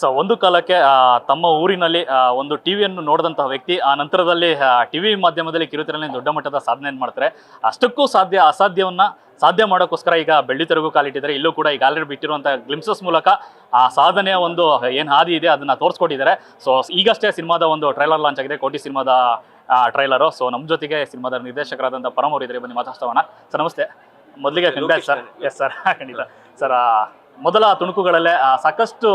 ಒಂದು ಕಾಲಕ್ಕೆ ತಮ್ಮ ಊರಿನಲ್ಲಿ ಒಂದು ಟಿವಿಯನ್ನು ನೋಡಿದಂತಹ ವ್ಯಕ್ತಿ ಆ ನಂತರದಲ್ಲಿ ಟಿವಿ ಮಾಧ್ಯಮದಲ್ಲಿ ಕಿರುತೆರೆಯಲ್ಲಿ ದೊಡ್ಡ ಮಟ್ಟದ ಸಾಧನೆಯನ್ನು ಮಾಡ್ತಾರೆ. ಅಷ್ಟಕ್ಕೂ ಅಸಾಧ್ಯವನ್ನ ಸಾಧ್ಯ ಮಾಡೋಕ್ಕೋಸ್ಕರ ಈಗ ಬೆಳ್ಳಿತೆರೆಗೂ ಕಾಲಿಟ್ಟಿದ್ದಾರೆ. ಇಲ್ಲೂ ಕೂಡ ಈಗ ಆಲ್ರೆಡಿ ಬಿಟ್ಟಿರುವಂಥ ಗ್ಲಿಮ್ಸಸ್ ಮೂಲಕ ಆ ಸಾಧನೆಯ ಒಂದು ಏನು ಹಾದಿ ಇದೆ ಅದನ್ನ ತೋರಿಸ್ಕೊಟ್ಟಿದ್ದಾರೆ. ಸೊ ಈಗಷ್ಟೇ ಸಿನಿಮಾದ ಒಂದು ಟ್ರೈಲರ್ ಲಾಂಚ್ ಆಗಿದೆ, ಕೋಟಿ ಸಿನಿಮಾದ ಟ್ರೈಲರು. ಸೊ ನಮ್ಮ ಜೊತೆಗೆ ಸಿನಿಮಾದ ನಿರ್ದೇಶಕರಾದಂಥ ಪರಮ್ ಅವರು ಇದ್ದಾರೆ, ಬನ್ನಿ ಮಾತಾಡ್ಸೋಣ. ಸರ್ ನಮಸ್ತೆ. ಮೊದಲಿಗೆ ಕಂಗ್ರಾಟ್ಸ್ ಸರ್. ಎಸ್ ಸರ್, ಖಂಡಿತ ಸರ್. ಮೊದಲ ತುಣುಕುಗಳಲ್ಲೇ ಸಾಕಷ್ಟು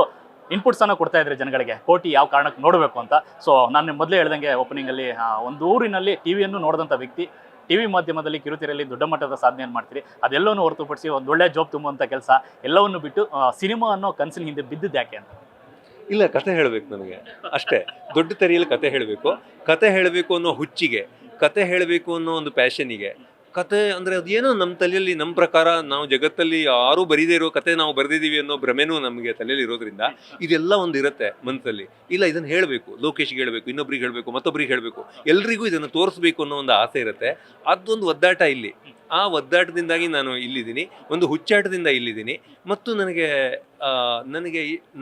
ಇನ್ಪುಟ್ಸ್ ಅನ್ನು ಕೊಡ್ತಾ ಇದ್ರೆ ಜನಗಳಿಗೆ, ಕೋಟಿ ಯಾವ ಕಾರಣಕ್ಕೆ ನೋಡಬೇಕು ಅಂತ. ಸೊ ನಾನು ಮೊದಲೇ ಹೇಳ್ದಂಗೆ ಓಪನಿಂಗ್ ಅಲ್ಲಿ ಒಂದು ಊರಿನಲ್ಲಿ ಟಿವಿಯನ್ನು ನೋಡಿದಂಥ ವ್ಯಕ್ತಿ ಟಿವಿ ಮಾಧ್ಯಮದಲ್ಲಿ ಕಿರುತೆರೆಯಲ್ಲಿ ದೊಡ್ಡ ಮಟ್ಟದ ಸಾಧನೆಯನ್ನು ಮಾಡ್ತೀರಿ. ಅದೆಲ್ಲವನ್ನು ಹೊರತುಪಡಿಸಿ ಒಂದು ಒಳ್ಳೆ ಜಾಬ್ ತುಂಬುವಂಥ ಕೆಲಸ ಎಲ್ಲವನ್ನು ಬಿಟ್ಟು ಸಿನಿಮಾ ಅನ್ನೋ ಕನಸಿನ ಹಿಂದೆ ಬಿದ್ದಿದ್ದು ಯಾಕೆ ಅಂತ? ಇಲ್ಲ, ಕತೆ ಹೇಳಬೇಕು ನನಗೆ ಅಷ್ಟೇ. ದೊಡ್ಡ ತೆರೆಯಲ್ಲಿ ಕತೆ ಹೇಳಬೇಕು ಅನ್ನೋ ಹುಚ್ಚಿಗೆ, ಕತೆ ಹೇಳಬೇಕು ಅನ್ನೋ ಒಂದು ಪ್ಯಾಷನಿಗೆ. ಕತೆ ಅಂದರೆ ಅದೇನೋ ನಮ್ಮ ತಲೆಯಲ್ಲಿ, ನಮ್ಮ ಪ್ರಕಾರ ನಾವು ಜಗತ್ತಲ್ಲಿ ಯಾರೂ ಬರೀದೇ ಇರೋ ಕತೆ ನಾವು ಬರೆದಿದ್ದೀವಿ ಅನ್ನೋ ಭ್ರಮೆನೂ ನಮಗೆ ತಲೆಯಲ್ಲಿ ಇರೋದ್ರಿಂದ ಇದೆಲ್ಲ ಒಂದು ಇರುತ್ತೆ ಮನಸ್ಸಲ್ಲಿ. ಇಲ್ಲ, ಇದನ್ನು ಹೇಳಬೇಕು, ಲೋಕೇಶ್ಗೆ ಹೇಳಬೇಕು, ಇನ್ನೊಬ್ರಿಗೆ ಹೇಳಬೇಕು, ಮತ್ತೊಬ್ರಿಗೆ ಹೇಳಬೇಕು, ಎಲ್ರಿಗೂ ಇದನ್ನು ತೋರಿಸ್ಬೇಕು ಅನ್ನೋ ಒಂದು ಆಸೆ ಇರುತ್ತೆ. ಅದೊಂದು ಒದ್ದಾಟ ಇಲ್ಲಿ. ಆ ಒದ್ದಾಟದಿಂದಾಗಿ ನಾನು ಇಲ್ಲಿದ್ದೀನಿ, ಒಂದು ಹುಚ್ಚಾಟದಿಂದ ಇಲ್ಲಿದ್ದೀನಿ. ಮತ್ತು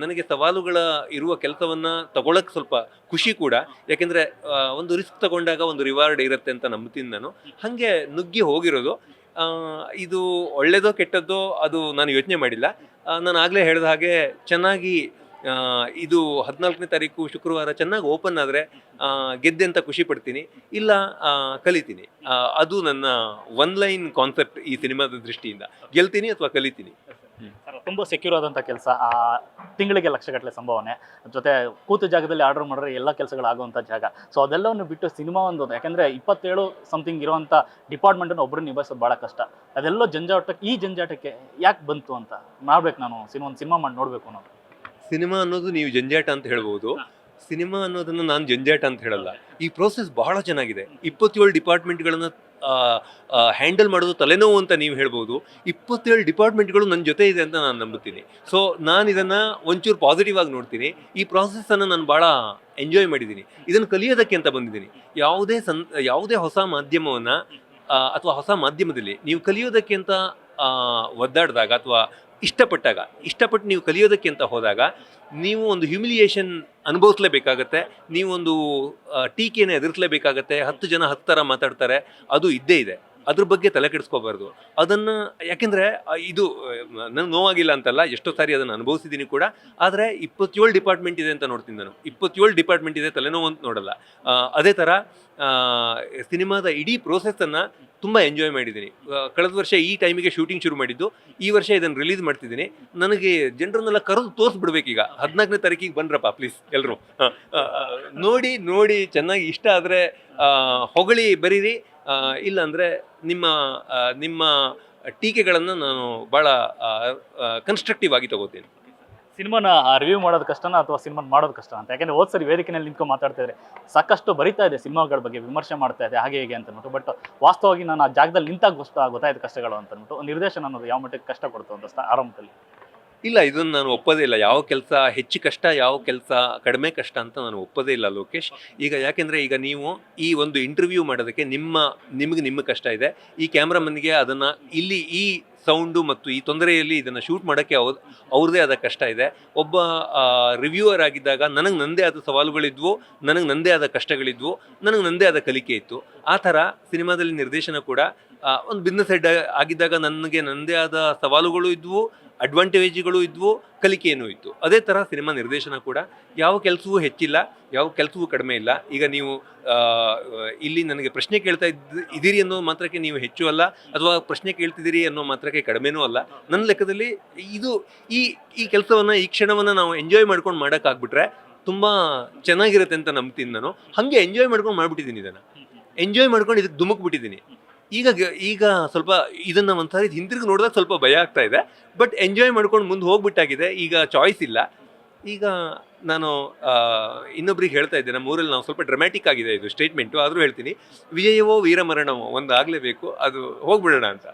ನನಗೆ ಸವಾಲುಗಳ ಇರುವ ಕೆಲಸವನ್ನು ತಗೊಳಕ್ಕೆ ಸ್ವಲ್ಪ ಖುಷಿ ಕೂಡ. ಯಾಕೆಂದರೆ ಒಂದು ರಿಸ್ಕ್ ತಗೊಂಡಾಗ ಒಂದು ರಿವಾರ್ಡ್ ಇರುತ್ತೆ ಅಂತ ನಂಬ್ತೀನಿ ನಾನು. ಹಾಗೆ ನುಗ್ಗಿ ಹೋಗಿರೋದು. ಇದು ಒಳ್ಳೆಯದೋ ಕೆಟ್ಟದ್ದೋ ಅದು ನಾನು ಯೋಚನೆ ಮಾಡಿಲ್ಲ. ನಾನು ಆಗಲೇ ಹೇಳಿದ ಹಾಗೆ ಚೆನ್ನಾಗಿ ಇದು 14ನೇ ತಾರೀಕು ಶುಕ್ರವಾರ ಚೆನ್ನಾಗಿ ಓಪನ್ ಆದರೆ ಗೆದ್ದೆ ಅಂತ ಖುಷಿ ಪಡ್ತೀನಿ, ಇಲ್ಲ ಕಲಿತೀನಿ. ಅದು ನನ್ನ ಒನ್ ಲೈನ್ ಕಾನ್ಸೆಪ್ಟ್ ಈ ಸಿನಿಮಾದ ದೃಷ್ಟಿಯಿಂದ. ಗೆಲ್ತೀನಿ ಅಥವಾ ಕಲಿತೀನಿ. ತುಂಬ ಸೆಕ್ಯೂರ್ ಆದಂಥ ಕೆಲಸ, ತಿಂಗಳಿಗೆ ಲಕ್ಷಗಟ್ಟಲೆ ಸಂಭಾವನೆ, ಜೊತೆ ಕೂತು ಜಾಗದಲ್ಲಿ ಆರ್ಡರ್ ಮಾಡಿದ್ರೆ ಎಲ್ಲ ಕೆಲಸಗಳಾಗುವಂಥ ಜಾಗ. ಸೊ ಅದೆಲ್ಲವನ್ನು ಬಿಟ್ಟು ಸಿನಿಮಾ ಒಂದು, ಯಾಕೆಂದರೆ 27 ಸಮಥಿಂಗ್ ಇರುವಂಥ ಡಿಪಾರ್ಟ್ಮೆಂಟನ್ನು ಒಬ್ಬರು ನಿಭಾಯಿಸೋದು ಭಾಳ ಕಷ್ಟ. ಅದೆಲ್ಲ ಈ ಜಂಜಾಟಕ್ಕೆ ಯಾಕೆ ಬಂತು ಅಂತ ಮಾಡ್ಬೇಕು, ನಾನು ಒಂದು ಸಿನಿಮಾ ಮಾಡಿ ನೋಡಬೇಕು ಅನ್ನೋದು. ಸಿನಿಮಾ ಅನ್ನೋದು ನೀವು ಜಂಜಾಟ ಅಂತ ಹೇಳ್ಬೋದು, ಸಿನಿಮಾ ಅನ್ನೋದನ್ನು ನಾನು ಜಂಜಾಟ ಅಂತ ಹೇಳಲ್ಲ. ಈ ಪ್ರೋಸೆಸ್ ಬಹಳ ಚೆನ್ನಾಗಿದೆ. 27 ಡಿಪಾರ್ಟ್ಮೆಂಟ್ಗಳನ್ನು ಹ್ಯಾಂಡಲ್ ಮಾಡೋದು ತಲೆನೋವು ಅಂತ ನೀವು ಹೇಳ್ಬೋದು. 27 ಡಿಪಾರ್ಟ್ಮೆಂಟ್ಗಳು ನನ್ನ ಜೊತೆ ಇದೆ ಅಂತ ನಾನು ನಂಬುತ್ತೀನಿ. ಸೊ ನಾನು ಇದನ್ನು ಒಂಚೂರು ಪಾಸಿಟಿವ್ ಆಗಿ ನೋಡ್ತೀನಿ. ಈ ಪ್ರಾಸೆಸ್ಸನ್ನು ನಾನು ಭಾಳ ಎಂಜಾಯ್ ಮಾಡಿದ್ದೀನಿ. ಇದನ್ನು ಕಲಿಯೋದಕ್ಕೆ ಅಂತ ಬಂದಿದ್ದೀನಿ. ಯಾವುದೇ ಹೊಸ ಮಾಧ್ಯಮವನ್ನು ಅಥವಾ ಹೊಸ ಮಾಧ್ಯಮದಲ್ಲಿ ನೀವು ಕಲಿಯೋದಕ್ಕೆ ಅಂತ ಒದ್ದಾಡಿದಾಗ ಅಥವಾ ಇಷ್ಟಪಟ್ಟು ನೀವು ಕಲಿಯೋದಕ್ಕೆ ಅಂತ ಹೋದಾಗ ನೀವು ಒಂದು ಹ್ಯುಮಿಲಿಯೇಷನ್ ಅನುಭವಿಸ್ಲೇಬೇಕಾಗತ್ತೆ. ನೀವೊಂದು ಟೀಕೆಯನ್ನು ಎದುರಿಸಲೇಬೇಕಾಗತ್ತೆ. 10 ಜನ 10 ಥರ ಮಾತಾಡ್ತಾರೆ, ಅದು ಇದ್ದೇ ಇದೆ. ಅದ್ರ ಬಗ್ಗೆ ತಲೆ ಕೆಡಿಸ್ಕೋಬಾರ್ದು. ಅದನ್ನು, ಯಾಕೆಂದರೆ ಇದು ನನಗೆ ನೋವಾಗಿಲ್ಲ ಅಂತಲ್ಲ, ಎಷ್ಟೋ ಸಾರಿ ಅದನ್ನು ಅನುಭವಿಸಿದ್ದೀನಿ ಕೂಡ. ಆದರೆ 27 ಡಿಪಾರ್ಟ್ಮೆಂಟ್ ಇದೆ ಅಂತ ನೋಡ್ತೀನಿ ನಾನು. 27 ಡಿಪಾರ್ಟ್ಮೆಂಟ್ ಇದೆ, ತಲೆನೋವು ಅಂತ ನೋಡಲ್ಲ. ಅದೇ ಥರ ಸಿನಿಮಾದ ಇಡೀ ಪ್ರೋಸೆಸ್ಸನ್ನು ತುಂಬ ಎಂಜಾಯ್ ಮಾಡಿದ್ದೀನಿ. ಕಳೆದ ವರ್ಷ ಈ ಟೈಮಿಗೆ ಶೂಟಿಂಗ್ ಶುರು ಮಾಡಿದ್ದು, ಈ ವರ್ಷ ಇದನ್ನು ರಿಲೀಸ್ ಮಾಡ್ತಿದ್ದೀನಿ. ನನಗೆ ಜನರನ್ನೆಲ್ಲ ಕರೆದು ತೋರಿಸ್ಬಿಡ್ಬೇಕೀಗ. 14ನೇ ತಾರೀಕಿಗೆ ಬಂದ್ರಪ್ಪ ಪ್ಲೀಸ್ ಎಲ್ಲರೂ. ನೋಡಿ ಚೆನ್ನಾಗಿ ಇಷ್ಟ ಆದರೆ ಹೊಗಳಿ ಬರೀರಿ, ಇಲ್ಲಾಂದರೆ ನಿಮ್ಮ ಟೀಕೆಗಳನ್ನು ನಾನು ಭಾಳ ಕನ್ಸ್ಟ್ರಕ್ಟಿವ್ ಆಗಿ ತಗೋತೀನಿ. ಸಿನಿಮಾನ ರಿವ್ಯೂ ಮಾಡೋದು ಕಷ್ಟನಾ ಅಥವಾ ಸಿನಿಮಾನ ಮಾಡೋದು ಕಷ್ಟ ಅಂತ? ಯಾಕೆಂದರೆ ಹೋದ ಸರಿ ವೇದಿಕೆಯಲ್ಲಿ ನಿಂತ್ಕೊಂಡು ಮಾತಾಡ್ತಿದ್ರೆ ಸಾಕಷ್ಟು ಬರಿತಾ ಇದೆ, ಸಿನಿಮಾಗಳ ಬಗ್ಗೆ ವಿಮರ್ಶೆ ಮಾಡ್ತಾ ಇದೆ, ಹಾಗೆ ಹೇಗೆ ಅಂತಂದ್ಬಿಟ್ಟು. ಬಟ್ ವಾಸ್ತವವಾಗಿ ನಾನು ಆ ಜಾಗದಲ್ಲಿ ನಿಂತಾಗ ಗೊತ್ತಾಯ್ತು ಕಷ್ಟಗಳು ಅಂತಂದ್ಬಿಟ್ಟು. ನಿರ್ದೇಶನ ಅನ್ನೋದು ಯಾವ ಮಟ್ಟಿಗೆ ಕಷ್ಟ ಕೊಡ್ತು ಅಂತ ಆರಂಭದಲ್ಲಿ? ಇಲ್ಲ, ಇದನ್ನು ನಾನು ಒಪ್ಪೋದೇ ಇಲ್ಲ. ಯಾವ ಕೆಲಸ ಹೆಚ್ಚು ಕಷ್ಟ, ಯಾವ ಕೆಲಸ ಕಡಿಮೆ ಕಷ್ಟ ಅಂತ ನಾನು ಒಪ್ಪೋದೇ ಇಲ್ಲ ಲೋಕೇಶ್. ಯಾಕೆಂದರೆ ಈಗ ನೀವು ಈ ಒಂದು ಇಂಟರ್ವ್ಯೂ ಮಾಡೋದಕ್ಕೆ ನಿಮ್ಮ ಕಷ್ಟ ಇದೆ. ಈ ಕ್ಯಾಮ್ರಾಮನ್ಗೆ ಅದನ್ನು ಇಲ್ಲಿ ಈ ಸೌಂಡು ಮತ್ತು ಈ ತೊಂದರೆಯಲ್ಲಿ ಇದನ್ನು ಶೂಟ್ ಮಾಡೋಕ್ಕೆ ಅವ್ರದ್ದೇ ಆದ ಕಷ್ಟ ಇದೆ. ಒಬ್ಬ ರಿವ್ಯೂವರ್ ಆಗಿದ್ದಾಗ ನನಗೆ ನನ್ನದೇ ಆದ ಸವಾಲುಗಳಿದ್ವು, ನನಗೆ ನನ್ನದೇ ಆದ ಕಷ್ಟಗಳಿದ್ವು, ನನಗೆ ನನ್ನದೇ ಆದ ಕಲಿಕೆ ಇತ್ತು. ಆ ಥರ ಸಿನಿಮಾದಲ್ಲಿ ನಿರ್ದೇಶನ ಕೂಡ ಒಂದು ಬಿಸ್ನೆಸ್ ಹೆಡ್ ಆಗಿದ್ದಾಗ ನನಗೆ ನನ್ನದೇ ಆದ ಸವಾಲುಗಳು ಇದ್ವು, ಅಡ್ವಾಂಟೇಜ್ಗಳು ಇದ್ವು, ಕಲಿಕೆಯೂ ಇತ್ತು. ಅದೇ ಥರ ಸಿನಿಮಾ ನಿರ್ದೇಶನ ಕೂಡ ಯಾವ ಕೆಲಸವೂ ಹೆಚ್ಚಿಲ್ಲ, ಯಾವ ಕೆಲಸವೂ ಕಡಿಮೆ ಇಲ್ಲ. ಈಗ ನೀವು ಇಲ್ಲಿ ನನಗೆ ಪ್ರಶ್ನೆ ಕೇಳ್ತಾ ಇದ್ದೀರಿ ಅನ್ನೋ ಮಾತ್ರಕ್ಕೆ ನೀವು ಹೆಚ್ಚು ಅಲ್ಲ, ಅಥವಾ ಪ್ರಶ್ನೆ ಕೇಳ್ತಿದ್ದೀರಿ ಅನ್ನೋ ಮಾತ್ರಕ್ಕೆ ಕಡಿಮೆನೂ ಅಲ್ಲ. ನನ್ನ ಲೆಕ್ಕದಲ್ಲಿ ಈ ಕೆಲಸವನ್ನು, ಈ ಕ್ಷಣವನ್ನು ನಾವು ಎಂಜಾಯ್ ಮಾಡ್ಕೊಂಡು ಮಾಡೋಕ್ಕಾಗ್ಬಿಟ್ರೆ ತುಂಬ ಚೆನ್ನಾಗಿರುತ್ತೆ ಅಂತ ನಂಬ್ತೀನಿ ನಾನು. ಹಾಗೆ ಎಂಜಾಯ್ ಮಾಡ್ಕೊಂಡು ಮಾಡಿಬಿಟ್ಟಿದ್ದೀನಿ. ಇದನ್ನು ಎಂಜಾಯ್ ಮಾಡ್ಕೊಂಡು ಇದಕ್ಕೆ ಧುಮುಕ್ಬಿಟ್ಟಿದ್ದೀನಿ. ಈಗ ಸ್ವಲ್ಪ ಇದನ್ನು ಒಂದ್ಸಾರಿ ಹಿಂತಿರುಗಿ ನೋಡಿದಾಗ ಸ್ವಲ್ಪ ಭಯ ಆಗ್ತಾ ಇದೆ. ಬಟ್ ಎಂಜಾಯ್ ಮಾಡ್ಕೊಂಡು ಮುಂದೆ ಹೋಗ್ಬಿಟ್ಟಾಗಿದೆ. ಈಗ ಚಾಯ್ಸ್ ಇಲ್ಲ. ಈಗ ನಾನು ಇನ್ನೊಬ್ರಿಗೆ ಹೇಳ್ತಾ ಇದ್ದೆ, ನಮ್ಮ ಊರಲ್ಲಿ ನಾವು ಸ್ವಲ್ಪ ಡ್ರಾಮ್ಯಾಟಿಕ್ ಆಗಿದೆ ಇದು ಸ್ಟೇಟ್ಮೆಂಟು, ಆದರೂ ಹೇಳ್ತೀನಿ, ವಿಜಯವೋ ವೀರಮರಣವೋ ಒಂದು ಆಗಲೇಬೇಕು, ಅದು ಹೋಗ್ಬಿಡೋಣ ಅಂತ.